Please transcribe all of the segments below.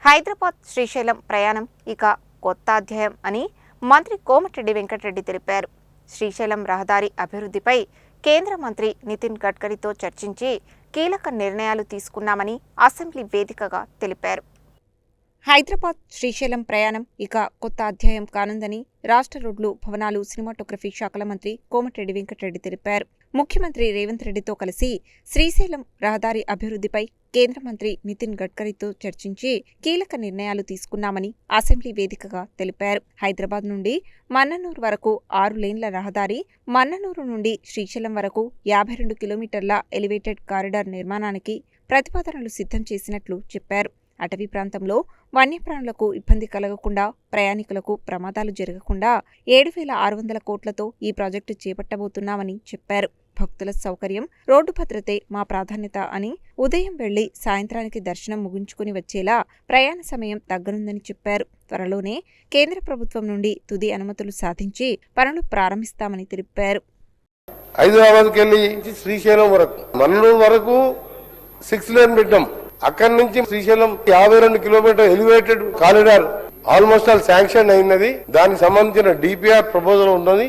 హైదరాబాద్ శ్రీశైలం ప్రయాణం ఇక కొత్త అధ్యాయం అని మంత్రి కోమటిరెడ్డి వెంకటరెడ్డి తెలిపారు. శ్రీశైలం రహదారి అభివృద్ధిపై కేంద్ర మంత్రి నితిన్ గడ్కరీతో చర్చించి కీలక నిర్ణయాలు తీసుకున్నామని అసెంబ్లీ వేదికగా తెలిపారు. హైదరాబాద్ శ్రీశైలం ప్రయాణం ఇక కొత్త అధ్యాయం కానుందని రాష్ట్ర రోడ్లు, భవనాలు, సినిమాటోగ్రఫీ శాఖల మంత్రి కోమటిరెడ్డి వెంకటరెడ్డి తెలిపారు. ముఖ్యమంత్రి రేవంత్ రెడ్డితో కలిసి శ్రీశైలం రహదారి అభివృద్ధిపై కేంద్ర మంత్రి నితిన్ గడ్కరీతో చర్చించి కీలక నిర్ణయాలు తీసుకున్నామని అసెంబ్లీ వేదికగా తెలిపారు. హైదరాబాద్ నుండి మన్ననూరు వరకు 6 లేన్ల రహదారి, మన్ననూరు నుండి శ్రీశైలం వరకు 52 కిలోమీటర్ల ఎలివేటెడ్ కారిడార్ నిర్మాణానికి ప్రతిపాదనలు సిద్ధం చేసినట్లు చెప్పారు. అటవీ ప్రాంతంలో వన్యప్రాణులకు ఇబ్బంది కలగకుండా, ప్రయాణికులకు ప్రమాదాలు జరగకుండా 7,600 కోట్లతో ఈ ప్రాజెక్టు చేపట్టబోతున్నామని చెప్పారు. భక్తుల సౌకర్యం, రోడ్డు భద్రతే మా ప్రాధాన్యత అని, ఉదయం వెళ్లి సాయంత్రానికి దర్శనం ముగించుకుని వచ్చేలా ప్రయాణ సమయం తగ్గనుందని చెప్పారు. త్వరలోనే కేంద్ర ప్రభుత్వం నుండి తుది అనుమతులు సాధించి పనులు ప్రారంభిస్తామని తెలిపారు. హైదరాబాద్కి వెళ్ళి శ్రీశైలం వరకు, మన్నూరు వరకు 6 లేన్ పెట్టాం. అక్కడి నుంచి Srisailam 52 kilometre elevated corridor almost all sanction అయినది. దానికి సంబంధించిన డిపిఆర్ ప్రపోజల్ ఉన్నది.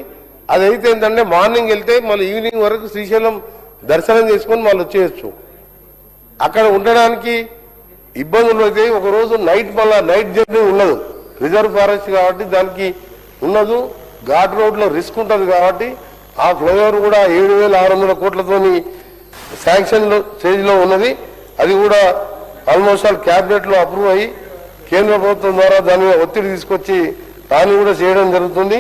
అదైతే ఏంటంటే మార్నింగ్ వెళ్తే మళ్ళీ ఈవినింగ్ వరకు శ్రీశైలం దర్శనం చేసుకుని మళ్ళీ వచ్చేయచ్చు. అక్కడ ఉండడానికి ఇబ్బందులు అయితే ఒక రోజు నైట్ జర్నీ ఉండదు. రిజర్వ్ ఫారెస్ట్ కాబట్టి దానికి ఉండదు. ఘాట్ రోడ్ లో రిస్క్ ఉంటుంది కాబట్టి ఆ ఫ్లైఓవర్ కూడా 7,600 కోట్లతోని శాంక్షన్ స్టేజ్ లో ఉన్నది. అది కూడా ఆల్మోస్ట్ ఆల్ క్యాబినెట్ లో అప్రూవ్ అయ్యి కేంద్ర ప్రభుత్వం ద్వారా దాని మీద ఒత్తిడి తీసుకొచ్చి దాన్ని కూడా చేయడం జరుగుతుంది.